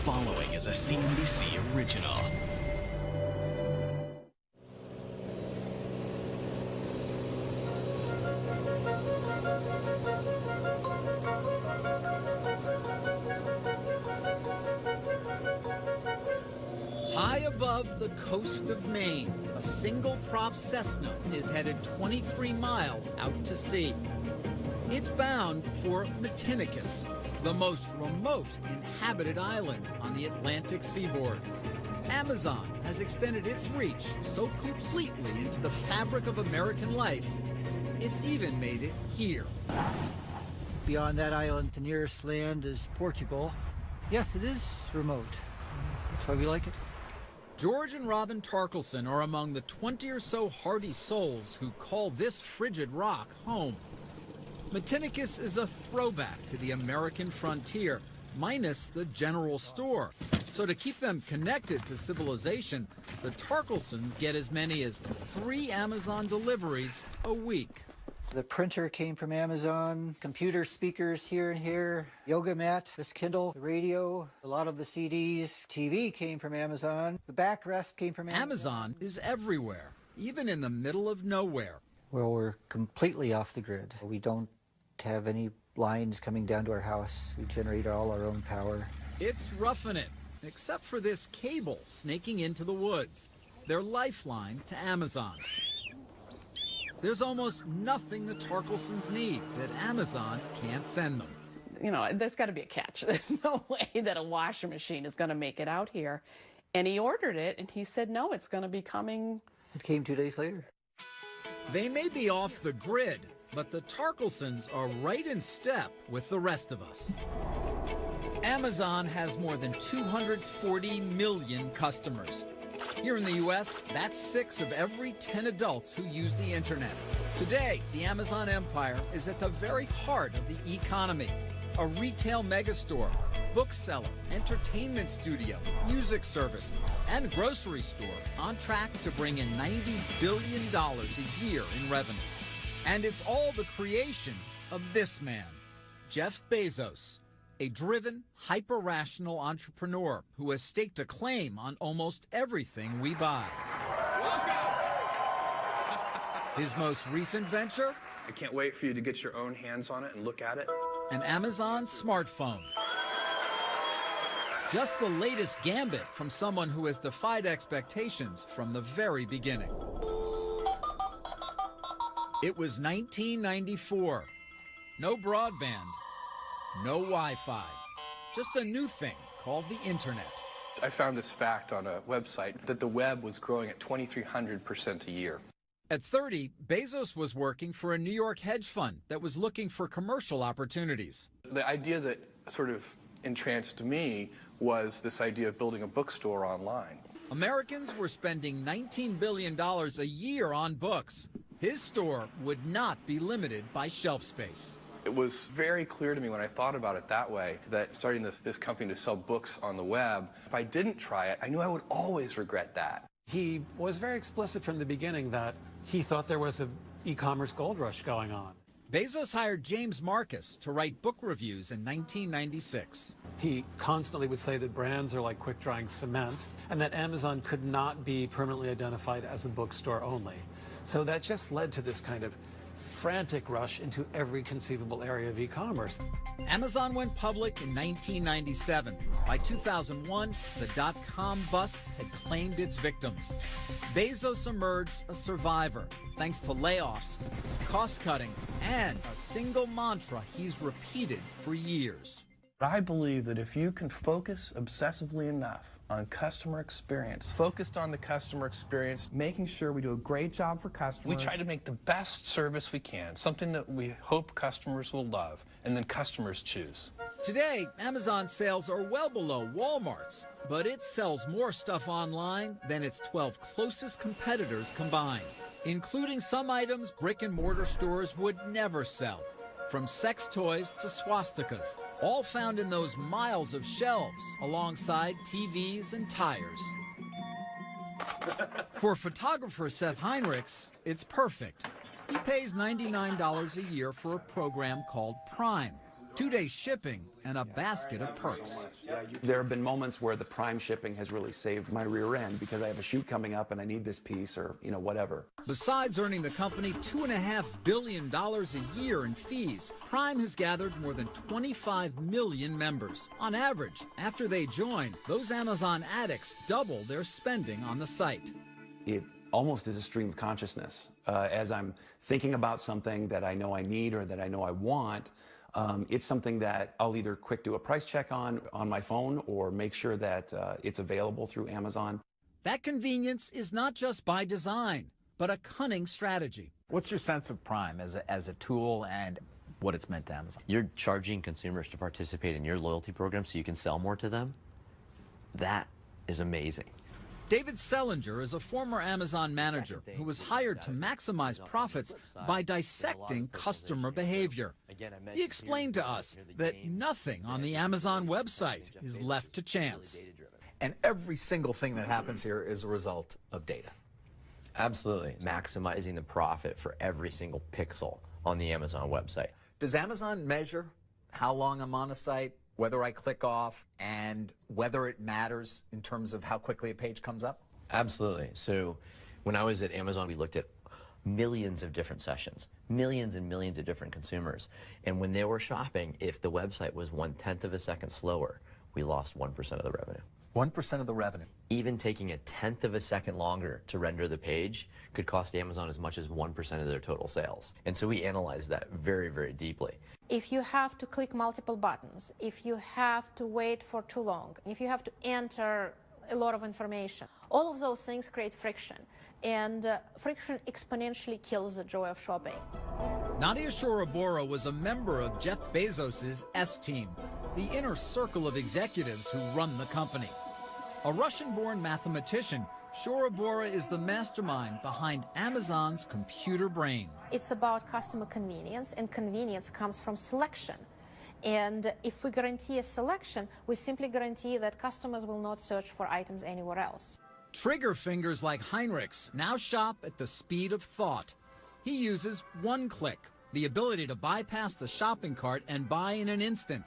following is a CNBC original. High above the coast of Maine, a single-prop Cessna is headed 23 miles out to sea. It's bound for Matinicus, the most remote inhabited island on the Atlantic seaboard. Amazon has extended its reach so completely into the fabric of American life, it's even made it here. Beyond that island, the nearest land is Portugal. Yes, it is remote. That's why we like it. George and Robin Tarkelson are among the 20 or so hardy souls who call this frigid rock home. Matinicus is a throwback to the American frontier, minus the general store. So to keep them connected to civilization, the Tarkelsons get as many as 3 Amazon deliveries a week. The printer came from Amazon, computer speakers here and here, yoga mat, this Kindle, the radio, a lot of the CDs, TV came from Amazon, the backrest came from Amazon. Amazon is everywhere, even in the middle of nowhere. Well, we're completely off the grid. We don't have any lines coming down to our house. We generate all our own power. It's roughing it, except for this cable snaking into the woods, their lifeline to Amazon. There's almost nothing the Tarkelsons need that Amazon can't send them. You know, there's got to be a catch. There's no way that a washing machine is going to make it out here. And he ordered it, and he said, no, it's going to be coming. It came 2 days later. They may be off the grid, but the Tarkelsons are right in step with the rest of us. Amazon has more than 240 million customers. Here in the U.S., that's 6 of every 10 adults who use the internet. Today, the Amazon empire is at the very heart of the economy. A retail megastore, bookseller, entertainment studio, music service, and grocery store on track to bring in $90 billion a year in revenue. And it's all the creation of this man, Jeff Bezos, a driven, hyper-rational entrepreneur who has staked a claim on almost everything we buy. His most recent venture? I can't wait for you to get your own hands on it and look at it. An Amazon smartphone. Just the latest gambit from someone who has defied expectations from the very beginning. It was 1994. No broadband. No Wi-Fi, just a new thing called the internet. I found this fact on a website that the web was growing at 2,300% a year. At 30, Bezos was working for a New York hedge fund that was looking for commercial opportunities. The idea that sort of entranced me was this idea of building a bookstore online. Americans were spending $19 billion a year on books. His store would not be limited by shelf space. It was very clear to me when I thought about it that way that starting this company to sell books on the web, if I didn't try it, I knew I would always regret that. He was very explicit from the beginning that he thought there was an e-commerce gold rush going on. Bezos hired James Marcus to write book reviews in 1996. He constantly would say that brands are like quick-drying cement and that Amazon could not be permanently identified as a bookstore only. So that just led to this kind of frantic rush into every conceivable area of e-commerce. Amazon went public in 1997. By 2001, the dot-com bust had claimed its victims. Bezos emerged a survivor thanks to layoffs, cost-cutting, and a single mantra he's repeated for years. I believe that if you can focus obsessively enough on customer experience, focused on the customer experience, making sure we do a great job for customers. We try to make the best service we can, something that we hope customers will love, and then customers choose. Today, Amazon sales are well below Walmart's, but it sells more stuff online than its 12 closest competitors combined, including some items brick-and-mortar stores would never sell. From sex toys to swastikas, all found in those miles of shelves alongside TVs and tires. For photographer Seth Heinrichs, it's perfect. He pays $99 a year for a program called Prime. 2-day shipping, and a basket of perks. There have been moments where the Prime shipping has really saved my rear end because I have a shoot coming up and I need this piece or, whatever. Besides earning the company $2.5 billion a year in fees, Prime has gathered more than 25 million members. On average, after they join, those Amazon addicts double their spending on the site. It almost is a stream of consciousness. As I'm thinking about something that I know I need or that I know I want, it's something that I'll either quick do a price check on my phone or make sure that it's available through Amazon. That convenience is not just by design, but a cunning strategy. What's your sense of Prime as a tool and what it's meant to Amazon? You're charging consumers to participate in your loyalty program so you can sell more to them. That is amazing. David Selinger is a former Amazon manager who was hired to maximize profits by dissecting customer behavior. He explained to us that nothing on the Amazon website is left to chance. And every single thing that happens here is a result of data. Absolutely. Maximizing the profit for every single pixel on the Amazon website. Does Amazon measure how long I'm on a site, whether I click off, and whether it matters in terms of how quickly a page comes up? Absolutely. So when I was at Amazon, we looked at millions of different sessions, millions and millions of different consumers. And when they were shopping, if the website was 1/10 of a second slower, we lost 1% of the revenue. 1% of the revenue. Even taking 1/10 of a second longer to render the page could cost Amazon as much as 1% of their total sales. And so we analyzed that very, very deeply. If you have to click multiple buttons, if you have to wait for too long, if you have to enter a lot of information, all of those things create friction. And friction exponentially kills the joy of shopping. Nadia Shorobora was a member of Jeff Bezos' S-Team, the inner circle of executives who run the company. A Russian-born mathematician, Shorobora is the mastermind behind Amazon's computer brain. It's about customer convenience, and convenience comes from selection. And if we guarantee a selection, we simply guarantee that customers will not search for items anywhere else. Trigger fingers like Heinrich's now shop at the speed of thought. He uses one click, the ability to bypass the shopping cart and buy in an instant.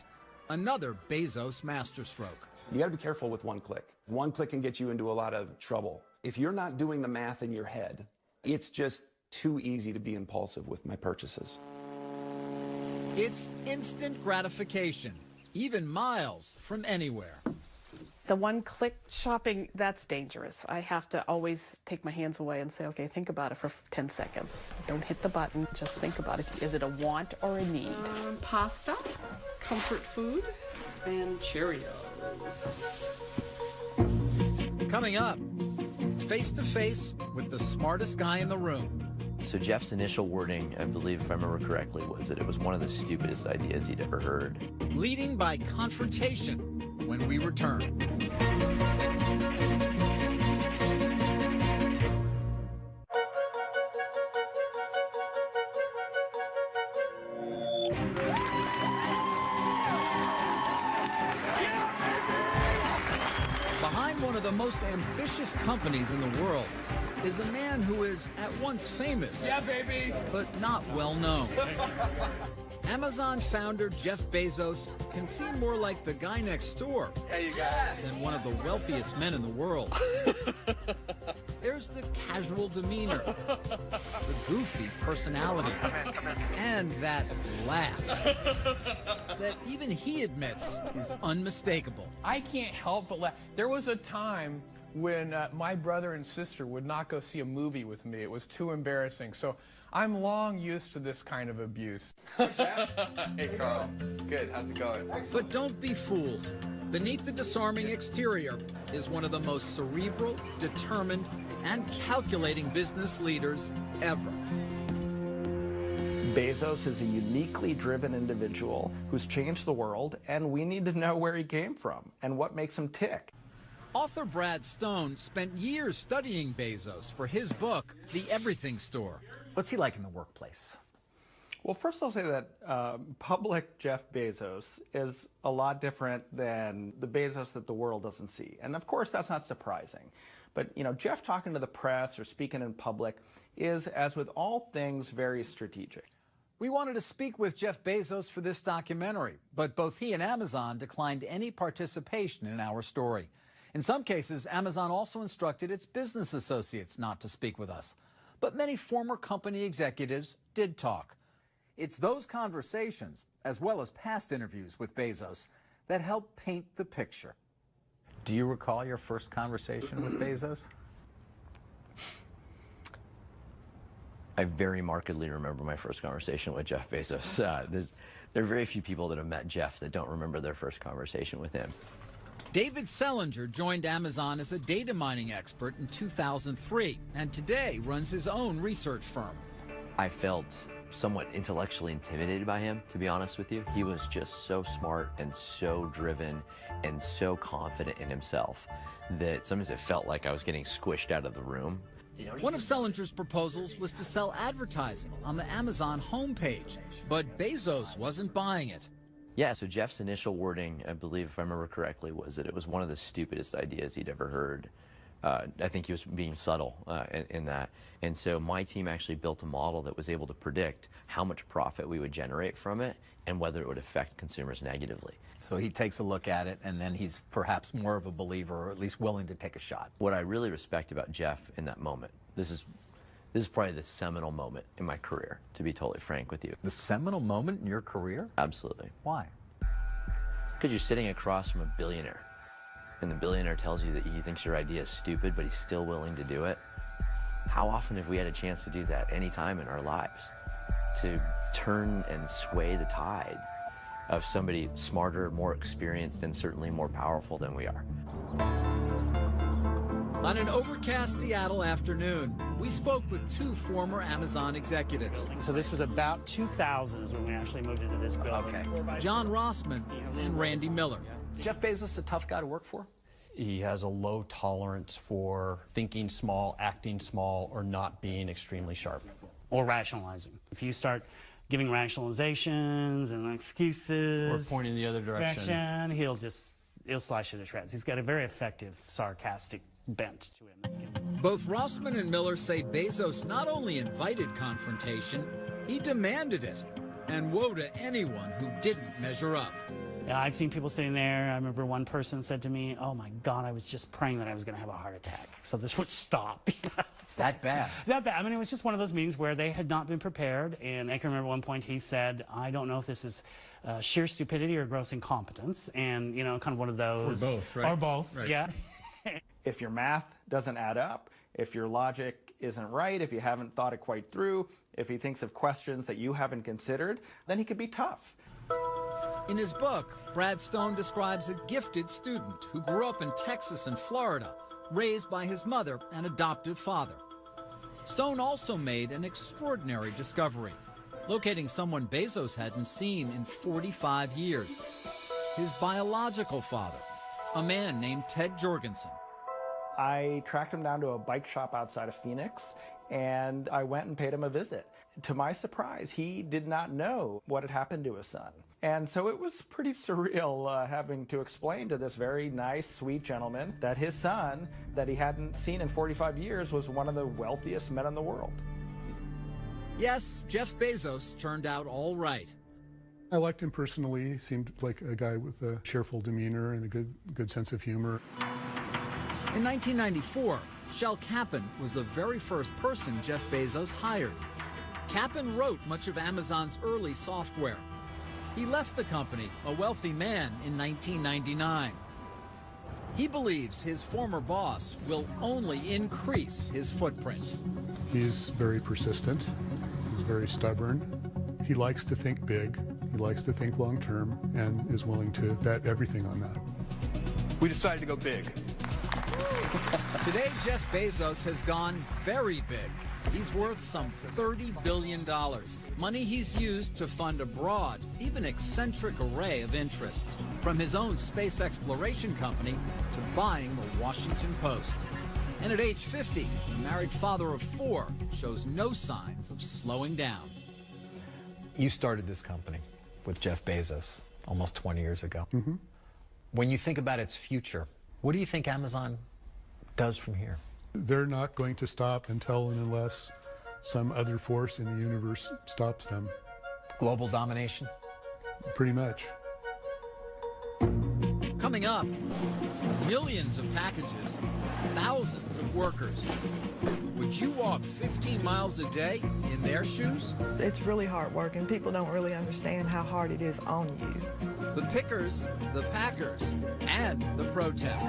Another Bezos masterstroke. You got to be careful with one click. One click can get you into a lot of trouble. If you're not doing the math in your head, it's just too easy to be impulsive with my purchases. It's instant gratification, even miles from anywhere. The one-click shopping, that's dangerous. I have to always take my hands away and say, okay, think about it for 10 seconds. Don't hit the button, just think about it. Is it a want or a need? Pasta, comfort food, and Cheerios. Coming up, face-to-face with the smartest guy in the room. So Jeff's initial wording, I believe if I remember correctly, was that it was one of the stupidest ideas he'd ever heard. Leading by confrontation when we return. Behind one of the most ambitious companies in the world is a man who is at once famous, Yeah, baby! but not well known. Amazon founder Jeff Bezos can seem more like the guy next door than one of the wealthiest men in the world. There's the casual demeanor, the goofy personality, and that laugh that even he admits is unmistakable. I can't help but laugh. There was a time when my brother and sister would not go see a movie with me. It was too embarrassing. So I'm long used to this kind of abuse. Hey, Carl. Good. How's it going? But don't be fooled. Beneath the disarming exterior is one of the most cerebral, determined, and calculating business leaders ever. Bezos is a uniquely driven individual who's changed the world, and we need to know where he came from and what makes him tick. Author Brad Stone spent years studying Bezos for his book, The Everything Store. What's he like in the workplace? Well, first I'll say that public Jeff Bezos is a lot different than the Bezos that the world doesn't see. And of course, that's not surprising. But, Jeff talking to the press or speaking in public is, as with all things, very strategic. We wanted to speak with Jeff Bezos for this documentary, but both he and Amazon declined any participation in our story. In some cases, Amazon also instructed its business associates not to speak with us. But many former company executives did talk. It's those conversations, as well as past interviews with Bezos, that help paint the picture. Do you recall your first conversation with Bezos? I very markedly remember my first conversation with Jeff Bezos. There are very few people that have met Jeff that don't remember their first conversation with him. David Selinger joined Amazon as a data mining expert in 2003 and today runs his own research firm. I felt somewhat intellectually intimidated by him, to be honest with you. He was just so smart and so driven and so confident in himself that sometimes it felt like I was getting squished out of the room. One of Selinger's proposals was to sell advertising on the Amazon homepage, but Bezos wasn't buying it. Yeah, so Jeff's initial wording, I believe, if I remember correctly, was that it was one of the stupidest ideas he'd ever heard. I think he was being subtle in that. And so my team actually built a model that was able to predict how much profit we would generate from it and whether it would affect consumers negatively. So he takes a look at it, and then he's perhaps more of a believer, or at least willing to take a shot. What I really respect about Jeff in that moment, this is probably the seminal moment in my career, to be totally frank with you. The seminal moment in your career? Absolutely. Why? Because you're sitting across from a billionaire, and the billionaire tells you that he thinks your idea is stupid, but he's still willing to do it. How often have we had a chance to do that any time in our lives? To turn and sway the tide of somebody smarter, more experienced, and certainly more powerful than we are. On an overcast Seattle afternoon, we spoke with two former Amazon executives. So this was about 2000 is when we actually moved into this building. Okay. John Rossman and Randy Miller. Jeff Bezos a tough guy to work for? He has a low tolerance for thinking small, acting small, or not being extremely sharp. Or rationalizing. If you start giving rationalizations and excuses, or pointing the other direction, he'll slice you to shreds. He's got a very effective, sarcastic bent to him. Both Rossman and Miller say Bezos not only invited confrontation, he demanded it. And woe to anyone who didn't measure up. Yeah, I've seen people sitting there. I remember one person said to me, "Oh my God, I was just praying that I was going to have a heart attack, so this would stop." It's that bad. That bad. I mean, it was just one of those meetings where they had not been prepared. And I can remember one point he said, "I don't know if this is sheer stupidity or gross incompetence," and you know, kind of one of those. Or both, right? Or both, right. Yeah. If your math doesn't add up, if your logic isn't right, if you haven't thought it quite through, if he thinks of questions that you haven't considered, then he could be tough. In his book, Brad Stone describes a gifted student who grew up in Texas and Florida, raised by his mother and adoptive father. Stone also made an extraordinary discovery, locating someone Bezos hadn't seen in 45 years. His biological father, a man named Ted Jorgensen. I tracked him down to a bike shop outside of Phoenix, and I went and paid him a visit. To my surprise, he did not know what had happened to his son. And so it was pretty surreal having to explain to this very nice, sweet gentleman that his son, that he hadn't seen in 45 years, was one of the wealthiest men in the world. Yes, Jeff Bezos turned out all right. I liked him personally. He seemed like a guy with a cheerful demeanor and a good sense of humor. In 1994, Shel Kappan was the very first person Jeff Bezos hired. Kappan wrote much of Amazon's early software. He left the company, a wealthy man, in 1999. He believes his former boss will only increase his footprint. He's very persistent. He's very stubborn. He likes to think big. He likes to think long term and is willing to bet everything on that. We decided to go big. Today, Jeff Bezos has gone very big. He's worth some $30 billion, money he's used to fund a broad, even eccentric array of interests, from his own space exploration company to buying the Washington Post. And at age 50, the married father of 4 shows no signs of slowing down. You started this company with Jeff Bezos almost 20 years ago. Mm-hmm. When you think about its future, what do you think Amazon does from here? They're not going to stop until and unless some other force in the universe stops them. Global domination? Pretty much. Coming up, millions of packages, thousands of workers. Would you walk 15 miles a day in their shoes? It's really hard work, and people don't really understand how hard it is on you. The pickers, the packers, and the protests.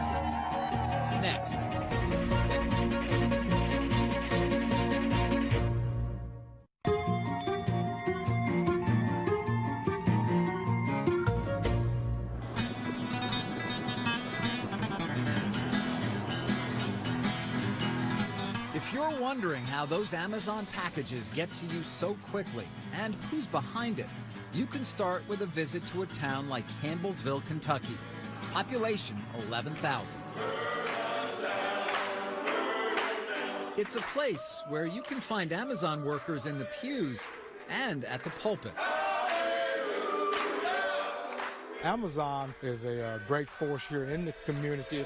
Next. If you're wondering how those Amazon packages get to you so quickly and who's behind it, you can start with a visit to a town like Campbellsville, Kentucky. Population 11,000. It's a place where you can find Amazon workers in the pews and at the pulpit. Amazon is a great force here in the community.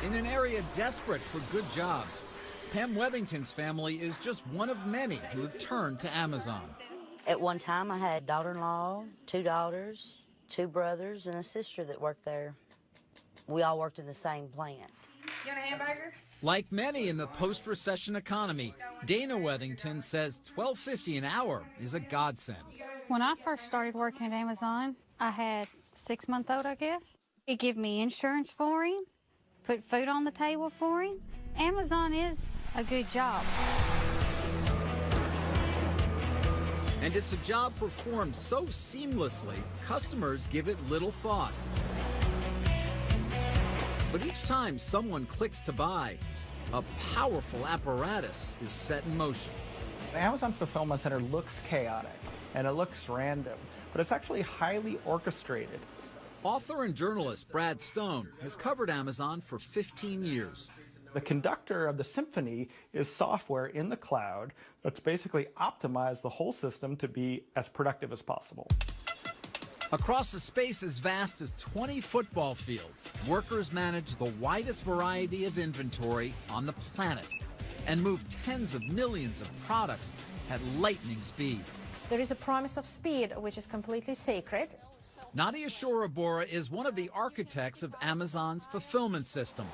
In an area desperate for good jobs, Pam Wethington's family is just one of many who have turned to Amazon. At one time, I had a daughter-in-law, 2 daughters, 2 brothers, and a sister that worked there. We all worked in the same plant. You want a hamburger? Like many in the post-recession economy, Dana Wethington says $12.50 an hour is a godsend. When I first started working at Amazon, I had a 6-month-old, I guess. It gave me insurance for him, put food on the table for him. Amazon is a good job. And it's a job performed so seamlessly, customers give it little thought. But each time someone clicks to buy, a powerful apparatus is set in motion. Amazon's fulfillment center looks chaotic and it looks random, but it's actually highly orchestrated. Author and journalist Brad Stone has covered Amazon for 15 years. The conductor of the symphony is software in the cloud that's basically optimized the whole system to be as productive as possible. Across a space as vast as 20 football fields, workers manage the widest variety of inventory on the planet and move tens of millions of products at lightning speed. There is a promise of speed, which is completely sacred. Nadia Shorabora is one of the architects of Amazon's fulfillment system,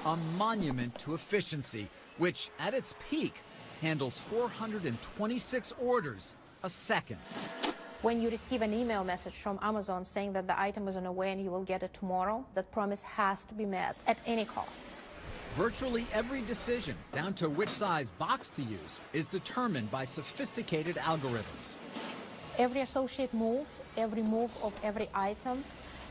a monument to efficiency, which at its peak handles 426 orders a second. When you receive an email message from Amazon saying that the item is on the way and you will get it tomorrow, that promise has to be met at any cost. Virtually every decision, down to which size box to use, is determined by sophisticated algorithms. Every associate move, every move of every item,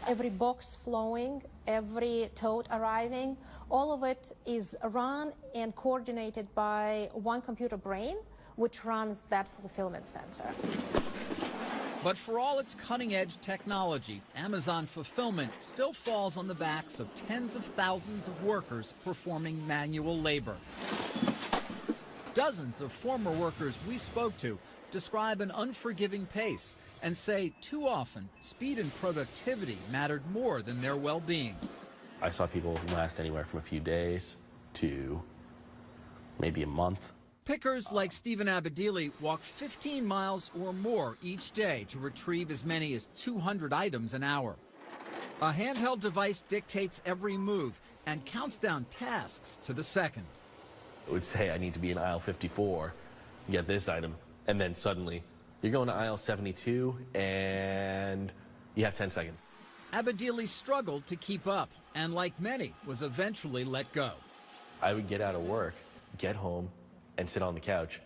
every box flowing, every tote arriving, all of it is run and coordinated by one computer brain, which runs that fulfillment center. But for all its cutting-edge technology, Amazon fulfillment still falls on the backs of tens of thousands of workers performing manual labor. Dozens of former workers we spoke to describe an unforgiving pace and say too often speed and productivity mattered more than their well-being. I saw people last anywhere from a few days to maybe a month. Pickers like Stephen Abedili walk 15 miles or more each day to retrieve as many as 200 items an hour. A handheld device dictates every move and counts down tasks to the second. It would say I need to be in aisle 54, get this item, and then suddenly you're going to aisle 72 and you have 10 seconds. Abedili struggled to keep up and, like many, was eventually let go. I would get out of work, get home, and sit on the couch,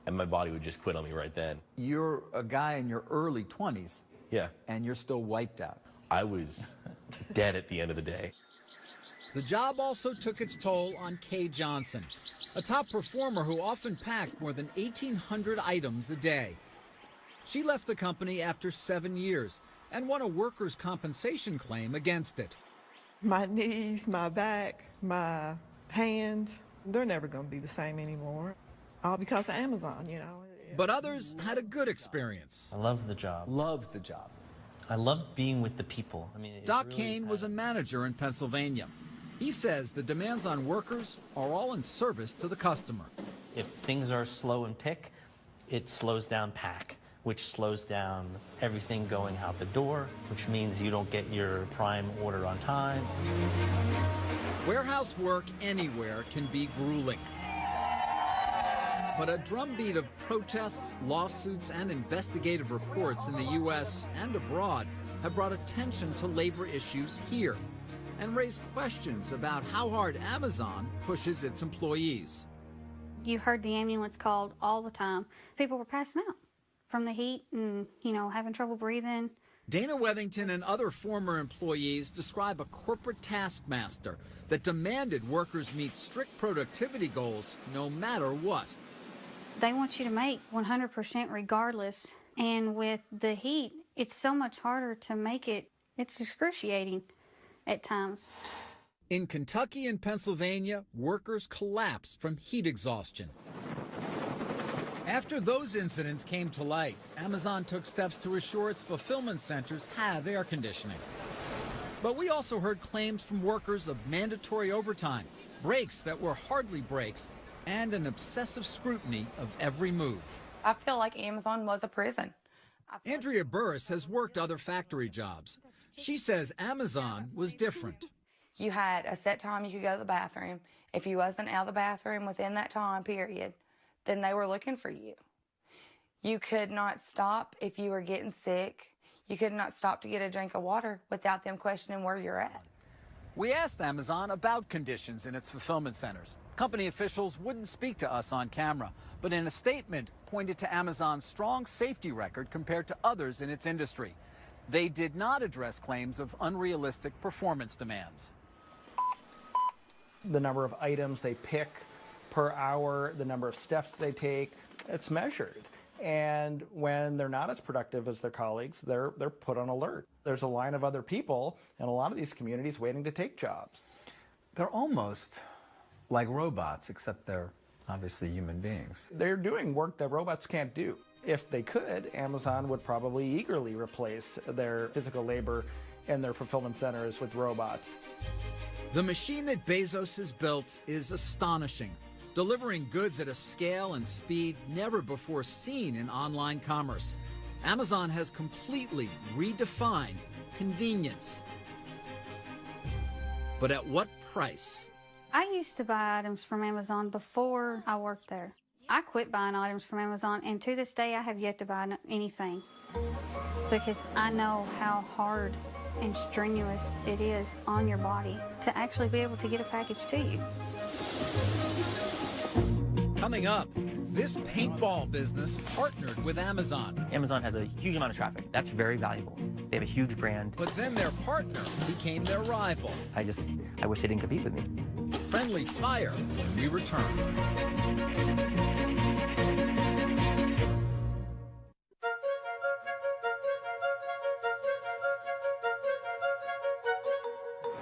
and my body would just quit on me right then. You're a guy in your early 20s. Yeah. And you're still wiped out. I was dead at the end of the day. The job also took its toll on Kay Johnson, a top performer who often packed more than 1,800 items a day. She left the company after 7 years and won a workers' compensation claim against it. My knees, my back, my hands, they're never going to be the same anymore. All because of Amazon, you know. But others had a good experience. I love the job. Loved the job. I loved being with the people. I mean, Doc Kane was a manager in Pennsylvania. He says the demands on workers are all in service to the customer. If things are slow in pick, it slows down pack, which slows down everything going out the door, which means you don't get your prime order on time. Warehouse work anywhere can be grueling. But a drumbeat of protests, lawsuits, and investigative reports in the U.S. and abroad have brought attention to labor issues here and raised questions about how hard Amazon pushes its employees. You heard the ambulance called all the time. People were passing out from the heat and, having trouble breathing. Dana Wethington and other former employees describe a corporate taskmaster that demanded workers meet strict productivity goals no matter what. They want you to make 100% regardless. And with the heat, it's so much harder to make it. It's excruciating at times. In Kentucky and Pennsylvania, workers collapsed from heat exhaustion. After those incidents came to light, Amazon took steps to assure its fulfillment centers have air conditioning. But we also heard claims from workers of mandatory overtime, breaks that were hardly breaks, and an obsessive scrutiny of every move. I feel like Amazon was a prison. Andrea Burris has worked other factory jobs. She says Amazon was different. You had a set time you could go to the bathroom. If you wasn't out of the bathroom within that time period, then they were looking for you. You could not stop if you were getting sick. You could not stop to get a drink of water without them questioning where you're at. We asked Amazon about conditions in its fulfillment centers. Company officials wouldn't speak to us on camera, but in a statement pointed to Amazon's strong safety record compared to others in its industry. They did not address claims of unrealistic performance demands. The number of items they pick per hour, the number of steps they take, it's measured. And when they're not as productive as their colleagues, they're put on alert. There's a line of other people in a lot of these communities waiting to take jobs. They're almost like robots, except they're obviously human beings. They're doing work that robots can't do. If they could, Amazon would probably eagerly replace their physical labor in their fulfillment centers with robots. The machine that Bezos has built is astonishing, delivering goods at a scale and speed never before seen in online commerce. Amazon has completely redefined convenience. But at what price? I used to buy items from Amazon before I worked there. I quit buying items from Amazon, and to this day I have yet to buy anything because I know how hard and strenuous it is on your body to actually be able to get a package to you. Coming up, this paintball business partnered with Amazon. Amazon has a huge amount of traffic. That's very valuable. They have a huge brand. But then their partner became their rival. I wish they didn't compete with me. Friendly fire when we return.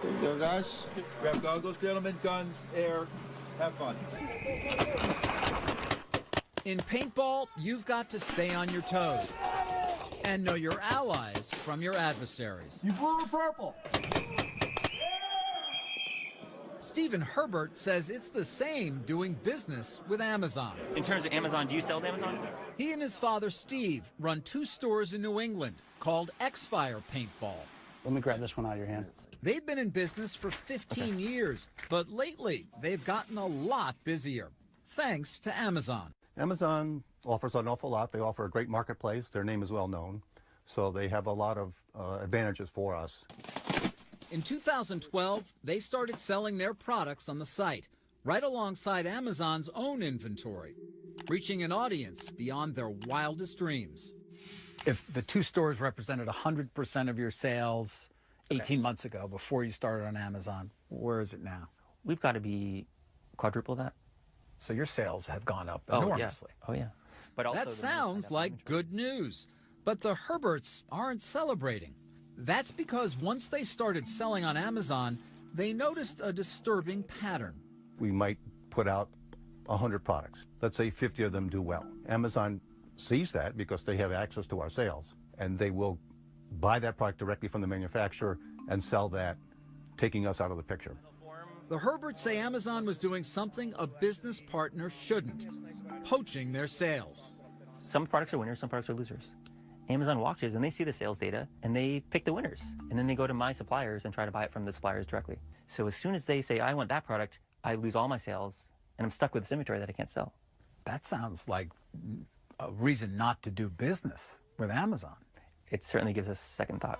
There you go, guys. Grab goggles, gentlemen, guns, air. Have fun. In paintball, you've got to stay on your toes and know your allies from your adversaries. You blue or purple? Stephen Herbert says it's the same doing business with Amazon. In terms of Amazon, do you sell to Amazon? He and his father, Steve, run 2 stores in New England called X-Fire Paintball. Let me grab this one out of your hand. They've been in business for 15 years, but lately they've gotten a lot busier, thanks to Amazon. Amazon offers an awful lot. They offer a great marketplace. Their name is well known, so they have a lot of advantages for us. In 2012, they started selling their products on the site, right alongside Amazon's own inventory, reaching an audience beyond their wildest dreams. If the 2 stores represented 100% of your sales 18 months ago, before you started on Amazon, where is it now? We've got to be quadruple that. So your sales have gone up enormously. Yeah. Oh, yeah. But also that sounds like good news, but the Herberts aren't celebrating. That's because once they started selling on Amazon, they noticed a disturbing pattern. We might put out 100 products. Let's say 50 of them do well. Amazon sees that because they have access to our sales, and they will buy that product directly from the manufacturer and sell that, taking us out of the picture. The Herberts say Amazon was doing something a business partner shouldn't, poaching their sales. Some products are winners, some products are losers. Amazon watches and they see the sales data and they pick the winners. And then they go to my suppliers and try to buy it from the suppliers directly. So as soon as they say, I want that product, I lose all my sales and I'm stuck with this inventory that I can't sell. That sounds like a reason not to do business with Amazon. It certainly gives us second thought.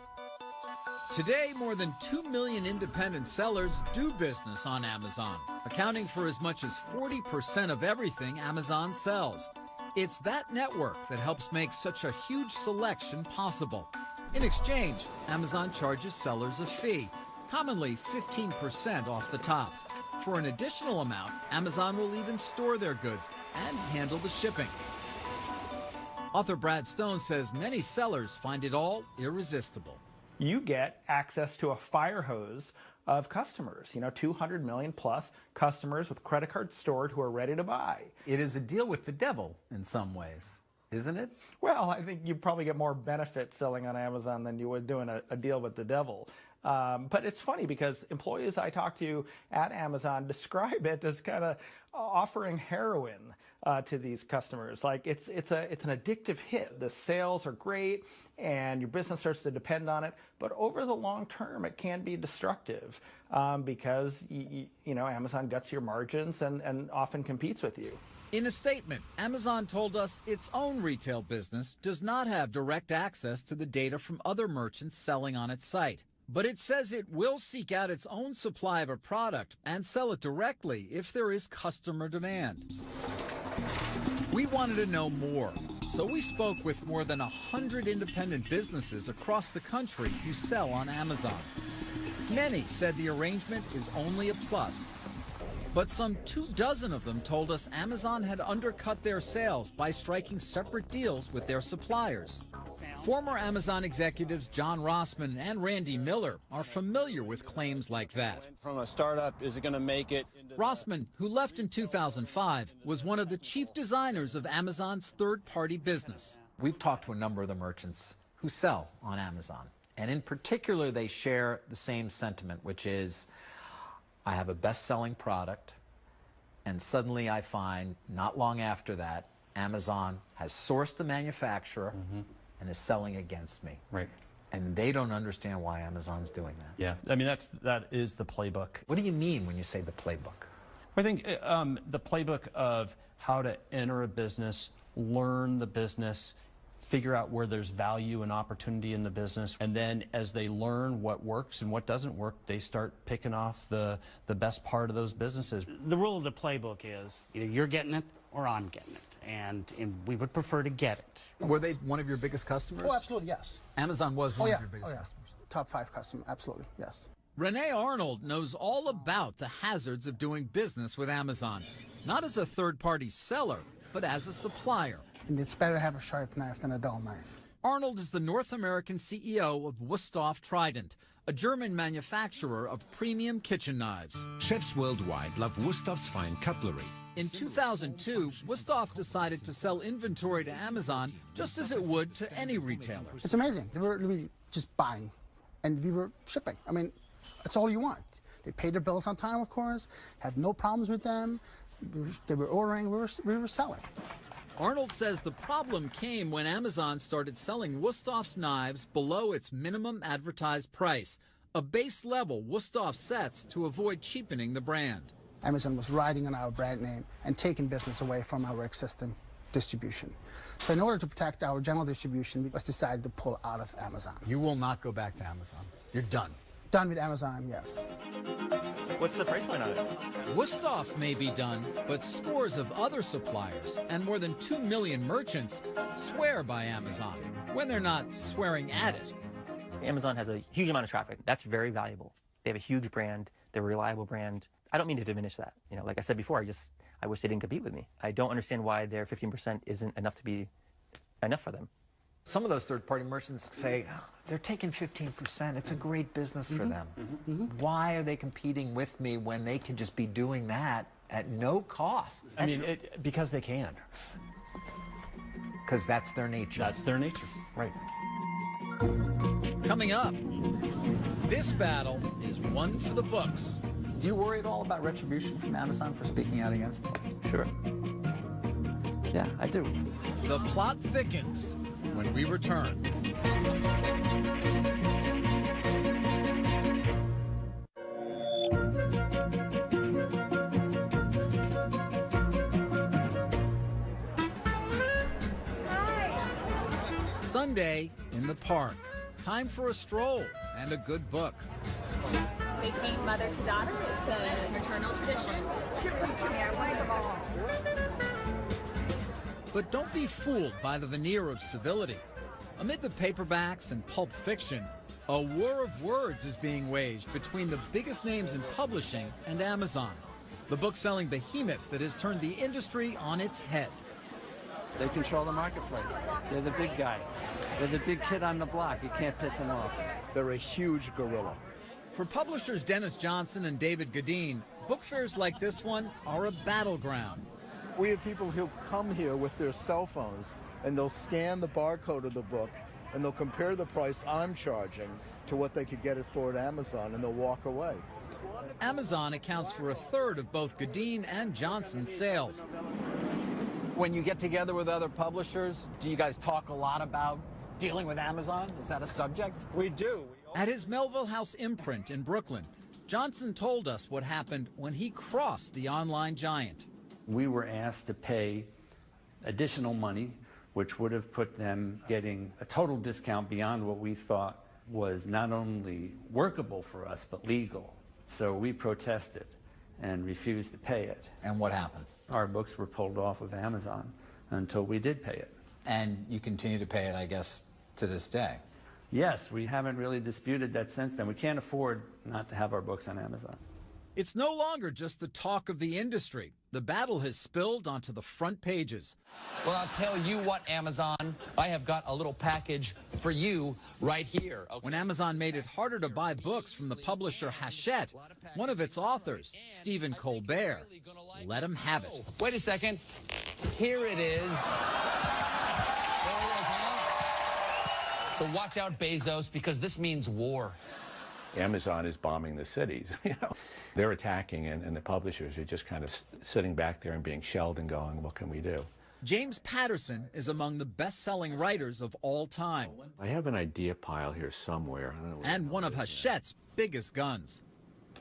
Today, more than 2 million independent sellers do business on Amazon, accounting for as much as 40% of everything Amazon sells. It's that network that helps make such a huge selection possible. In exchange, Amazon charges sellers a fee, commonly 15% off the top. For an additional amount, Amazon will even store their goods and handle the shipping. Author Brad Stone says many sellers find it all irresistible. You get access to a fire hose of customers, 200 million plus customers with credit cards stored who are ready to buy. It is a deal with the devil in some ways, isn't it? Well, I think you probably get more benefit selling on Amazon than you would doing a deal with the devil. But it's funny because employees I talk to at Amazon describe it as kind of offering heroin to these customers. Like it's an addictive hit. The sales are great and your business starts to depend on it. But over the long term, it can be destructive because Amazon guts your margins and often competes with you. In a statement, Amazon told us its own retail business does not have direct access to the data from other merchants selling on its site. But it says it will seek out its own supply of a product and sell it directly if there is customer demand. We wanted to know more, so we spoke with more than 100 independent businesses across the country who sell on Amazon. Many said the arrangement is only a plus. But some 24 of them told us Amazon had undercut their sales by striking separate deals with their suppliers. Former Amazon executives John Rossman and Randy Miller are familiar with claims like that. From a startup, is it going to make it? Rossman, who left in 2005, was one of the chief designers of Amazon's third-party business. We've talked to a number of the merchants who sell on Amazon. And in particular, they share the same sentiment, which is, I have a best-selling product, and suddenly I find, not long after that, Amazon has sourced the manufacturer and is selling against me. Right. And they don't understand why Amazon's doing that. Yeah, I mean, that is the playbook. What do you mean when you say the playbook? I think the playbook of how to enter a business, learn the business, figure out where there's value and opportunity in the business, and then as they learn what works and what doesn't work, they start picking off the best part of those businesses. The rule of the playbook is either you're getting it or I'm getting it, and we would prefer to get it. Were they one of your biggest customers? Oh, absolutely, yes. Amazon was one of your biggest customers. Top 5 customer, absolutely, yes. Renee Arnold knows all about the hazards of doing business with Amazon, not as a third-party seller, but as a supplier. And it's better to have a sharp knife than a dull knife. Arnold is the North American CEO of Wusthof Trident, a German manufacturer of premium kitchen knives. Chefs worldwide love Wustof's fine cutlery. In 2002, Wusthof decided to sell inventory to Amazon just as it would to any retailer. It's amazing. They were really just buying, and we were shipping. I mean, that's all you want. They paid their bills on time, of course, have no problems with them. They were ordering, we were selling. Arnold says the problem came when Amazon started selling Wustof's knives below its minimum advertised price, a base level Wusthof sets to avoid cheapening the brand. Amazon was riding on our brand name and taking business away from our existing distribution. So in order to protect our general distribution, we decided to pull out of Amazon. You will not go back to Amazon. You're done. Done with Amazon, yes. What's the price point on it? Wusthof may be done, but scores of other suppliers and more than 2 million merchants swear by Amazon when they're not swearing at it. Amazon has a huge amount of traffic. That's very valuable. They have a huge brand. They're a reliable brand. I don't mean to diminish that. Like I said before, I wish they didn't compete with me. I don't understand why their 15% isn't enough to be enough for them. Some of those third-party merchants say, they're taking 15%. It's a great business for them. Why are they competing with me when they can just be doing that at no cost? I mean, because they can. Because that's their nature. That's their nature, right. Coming up, this battle is one for the books. Do you worry at all about retribution from Amazon for speaking out against them? Sure. Yeah, I do. The plot thickens when we return. Sunday in the park. Time for a stroll and a good book. We paint mother to daughter. It's a maternal tradition. Give them to me. I want them all. But don't be fooled by the veneer of civility. Amid the paperbacks and pulp fiction, a war of words is being waged between the biggest names in publishing and Amazon, the book-selling behemoth that has turned the industry on its head. They control the marketplace. They're the big guy. They're the big kid on the block. You can't piss them off. They're a huge gorilla. For publishers Dennis Johnson and David Gadeen, book fairs like this one are a battleground. We have people who come here with their cell phones and they'll scan the barcode of the book and they'll compare the price I'm charging to what they could get it for at Amazon, and they'll walk away. Amazon accounts for a third of both Gadeen and Johnson's sales. When you get together with other publishers, do you guys talk a lot about dealing with Amazon? Is that a subject? We do. At his Melville House imprint in Brooklyn, Johnson told us what happened when he crossed the online giant. We were asked to pay additional money, which would have put them getting a total discount beyond what we thought was not only workable for us, but legal. So we protested and refused to pay it. And what happened? Our books were pulled off of Amazon until we did pay it. And you continue to pay it, I guess, to this day? Yes, we haven't really disputed that since then. We can't afford not to have our books on Amazon. It's no longer just the talk of the industry. The battle has spilled onto the front pages. Well, I'll tell you what, Amazon, I have got a little package for you right here. Okay. When Amazon made it harder to buy books from the publisher Hachette, one of its authors, Stephen Colbert, let him have it. Wait a second. Here it is. So watch out, Bezos, because this means war. Amazon is bombing the cities. They're attacking, and the publishers are just kind of sitting back there and being shelled and going, what can we do? James Patterson is among the best-selling writers of all time. I have an idea pile here somewhere. I don't know and one of Hachette's biggest guns.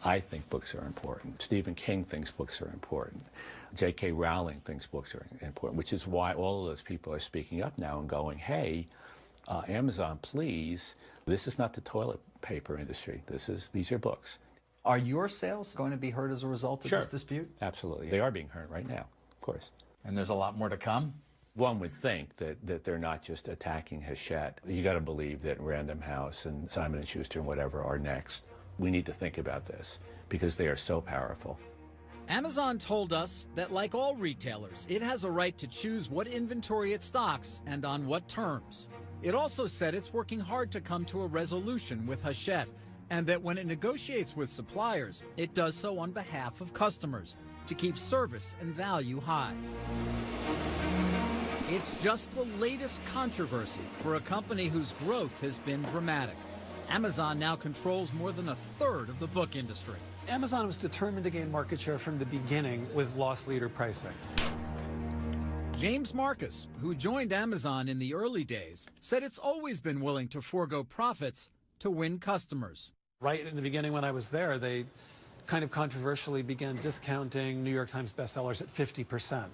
I think books are important. Stephen King thinks books are important. J.K. Rowling thinks books are important, which is why all of those people are speaking up now and going, hey, Amazon, please, this is not the toilet paper industry. These are books. Are your sales going to be hurt as a result of this dispute? Absolutely. They are being hurt right now, of course. And there's a lot more to come? One would think that they're not just attacking Hachette. You got to believe that Random House and Simon & Schuster and whatever are next. We need to think about this because they are so powerful. Amazon told us that, like all retailers, it has a right to choose what inventory it stocks and on what terms. It also said it's working hard to come to a resolution with Hachette, and that when it negotiates with suppliers, it does so on behalf of customers to keep service and value high. It's just the latest controversy for a company whose growth has been dramatic. Amazon now controls more than a third of the book industry. Amazon was determined to gain market share from the beginning with loss leader pricing. James Marcus, who joined Amazon in the early days, said it's always been willing to forego profits to win customers. Right in the beginning when I was there, they kind of controversially began discounting New York Times bestsellers at 50%.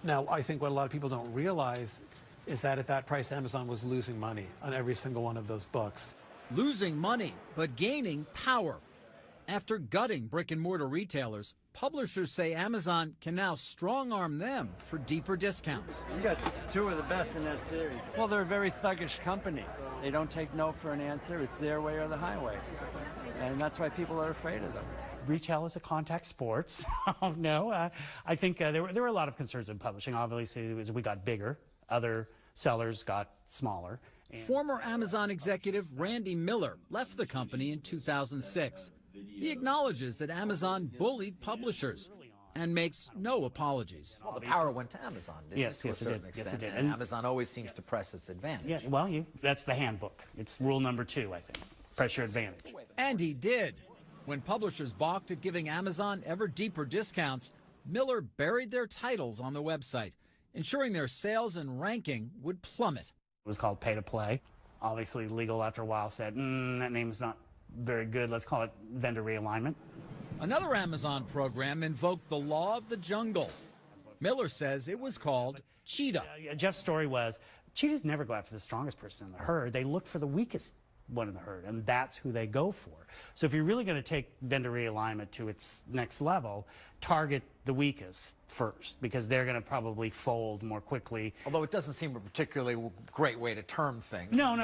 Now, I think what a lot of people don't realize is that at that price, Amazon was losing money on every single one of those books. Losing money, but gaining power. After gutting brick-and-mortar retailers, publishers say Amazon can now strong-arm them for deeper discounts. You got two of the best in that series. Well, they're a very thuggish company. They don't take no for an answer. It's their way or the highway. And that's why people are afraid of them. Retail is a contact sport. No, I think there were a lot of concerns in publishing. Obviously, as we got bigger, other sellers got smaller. Former Amazon executive Randy Miller left the company in 2006. He acknowledges that Amazon bullied publishers and makes no apologies. Well, the power went to Amazon, didn't it, to a certain extent? Yes, it did. And Amazon always seems to press its advantage. Yeah, well, that's the handbook. It's rule number 2, I think. Press your advantage. And he did. When publishers balked at giving Amazon ever deeper discounts, Miller buried their titles on the website, ensuring their sales and ranking would plummet. It was called Pay to Play. Obviously, legal after a while said, that name's not very good. Let's call it vendor realignment. Another Amazon program invoked the law of the jungle. Miller says it was called Cheetah. Jeff's story was, cheetahs never go after the strongest person in the herd. They look for the weakest one in the herd, and that's who they go for. So if you're really going to take vendor realignment to its next level, target the weakest first, because they're going to probably fold more quickly. Although it doesn't seem a particularly great way to term things. No,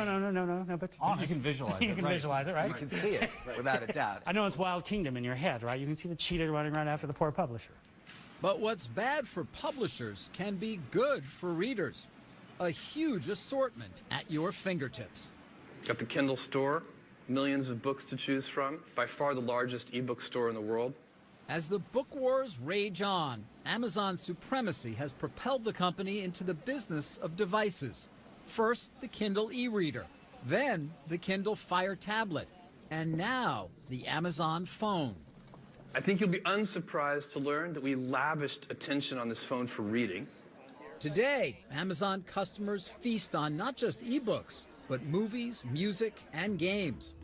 but you can visualize it. You can visualize it, right? You can see it, without a doubt. I know it's Wild Kingdom in your head, right? You can see the cheetah running right after the poor publisher. But what's bad for publishers can be good for readers. A huge assortment at your fingertips. Got the Kindle store, millions of books to choose from, by far the largest ebook store in the world. As the book wars rage on, Amazon's supremacy has propelled the company into the business of devices. First, the Kindle e-reader, then the Kindle Fire tablet, and now the Amazon phone. I think you'll be unsurprised to learn that we lavished attention on this phone for reading. Today, Amazon customers feast on not just ebooks, but movies, music, and games.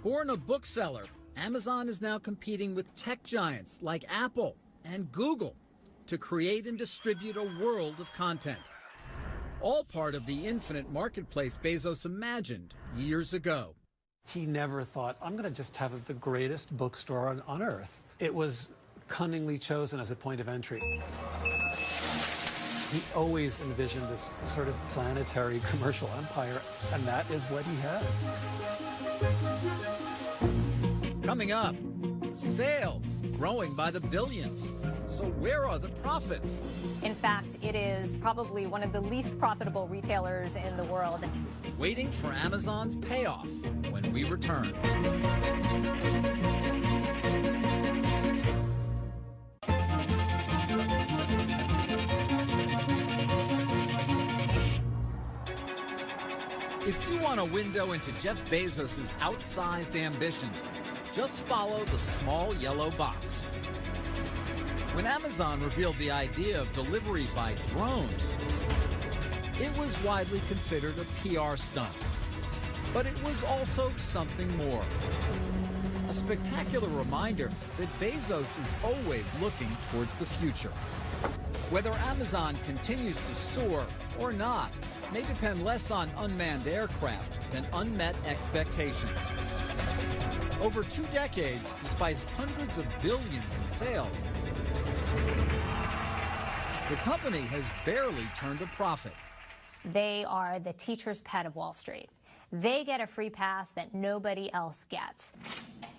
Born a bookseller, Amazon is now competing with tech giants like Apple and Google to create and distribute a world of content. All part of the infinite marketplace Bezos imagined years ago. He never thought, I'm going to just have the greatest bookstore on earth. It was cunningly chosen as a point of entry. He always envisioned this sort of planetary commercial empire, and that is what he has. Coming up, sales growing by the billions. So where are the profits? In fact, it is probably one of the least profitable retailers in the world. Waiting for Amazon's payoff when we return. If you want a window into Jeff Bezos' outsized ambitions, just follow the small yellow box. When Amazon revealed the idea of delivery by drones, it was widely considered a PR stunt. But it was also something more. A spectacular reminder that Bezos is always looking towards the future. Whether Amazon continues to soar or not may depend less on unmanned aircraft than unmet expectations. Over 2 decades, despite hundreds of billions in sales, the company has barely turned a profit. They are the teacher's pet of Wall Street. They get a free pass that nobody else gets.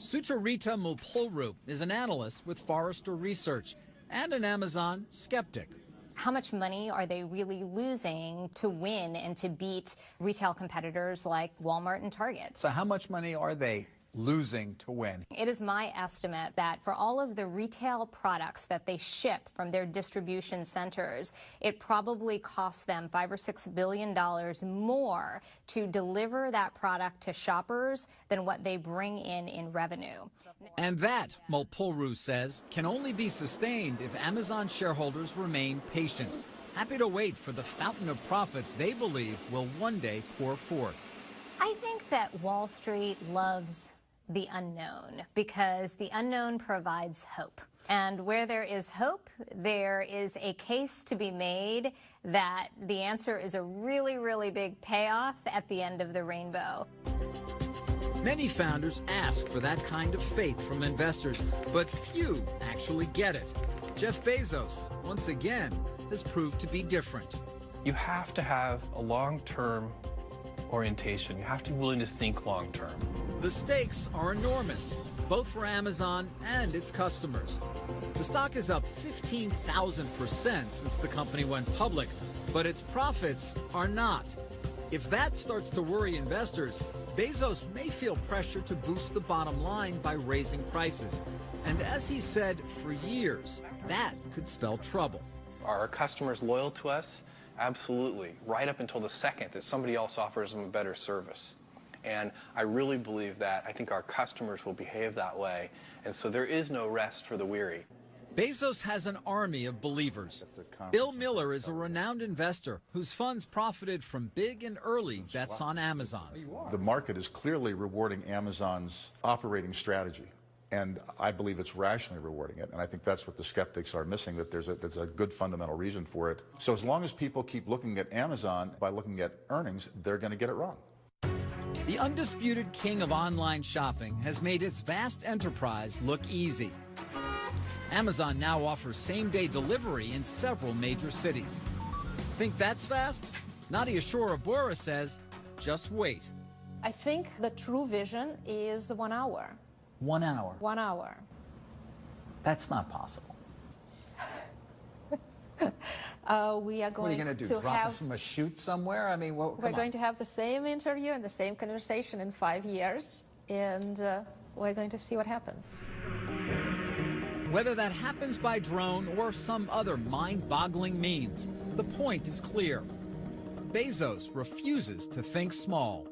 Sucharita Mulpolru is an analyst with Forrester Research and an Amazon skeptic. How much money are they really losing to win and to beat retail competitors like Walmart and Target? So how much money are they losing to win? It is my estimate that for all of the retail products that they ship from their distribution centers, it probably costs them $5 or $6 billion more to deliver that product to shoppers than what they bring in revenue. And that, Mulpolru says, can only be sustained if Amazon shareholders remain patient, happy to wait for the fountain of profits they believe will one day pour forth. I think that Wall Street loves the unknown because the unknown provides hope. And where there is hope, there is a case to be made that the answer is a really, really big payoff at the end of the rainbow. Many founders ask for that kind of faith from investors, but few actually get it. Jeff Bezos, once again, has proved to be different. You have to have a long-term orientation. You have to be willing to think long-term. The stakes are enormous, both for Amazon and its customers. The stock is up 15,000% since the company went public, but its profits are not. If that starts to worry investors, Bezos may feel pressure to boost the bottom line by raising prices. And as he said for years, that could spell trouble. Are our customers loyal to us? Absolutely, right up until the second that somebody else offers them a better service. And I really believe that. I think our customers will behave that way. And so there is no rest for the weary. Bezos has an army of believers. Bill Miller is a renowned investor whose funds profited from big and early bets on Amazon. The market is clearly rewarding Amazon's operating strategy, and I believe it's rationally rewarding it, and I think that's what the skeptics are missing, that there's a good fundamental reason for it. So as long as people keep looking at Amazon by looking at earnings, they're going to get it wrong. The undisputed king of online shopping has made its vast enterprise look easy. Amazon now offers same-day delivery in several major cities. Think that's fast? Nadia Shorabura says, just wait. I think the true vision is 1 hour. 1 hour? 1 hour. That's not possible. We are going What are you going to do? Drop have, it from a chute somewhere? I mean, we're going to have the same interview and the same conversation in 5 years, and we're going to see what happens. Whether that happens by drone or some other mind-boggling means, the point is clear. Bezos refuses to think small.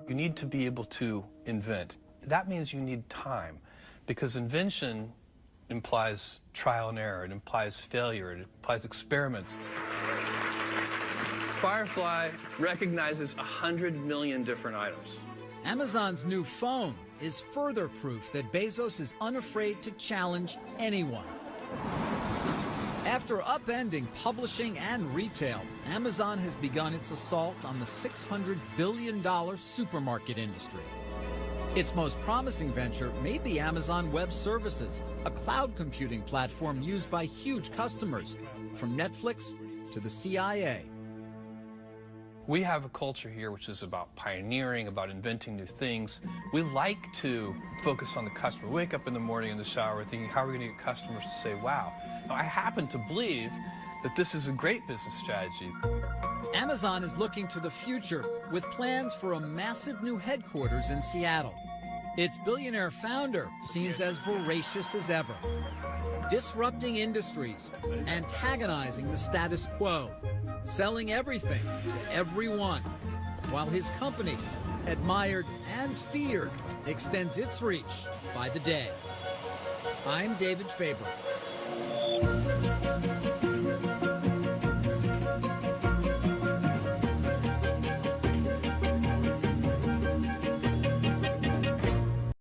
You need to be able to invent. That means you need time, because invention implies trial and error, it implies failure, it implies experiments. Firefly recognizes 100 million different items. Amazon's new phone is further proof that Bezos is unafraid to challenge anyone. After upending publishing and retail, Amazon has begun its assault on the $600 billion supermarket industry. Its most promising venture may be Amazon Web Services, a cloud computing platform used by huge customers, from Netflix to the CIA. We have a culture here which is about pioneering, about inventing new things. We like to focus on the customer. We wake up in the morning in the shower thinking, how are we going to get customers to say, wow? Now, I happen to believe that this is a great business strategy. Amazon is looking to the future with plans for a massive new headquarters in Seattle. Its billionaire founder seems as voracious as ever, disrupting industries, antagonizing the status quo, selling everything to everyone, while his company, admired and feared, extends its reach by the day. I'm David Faber.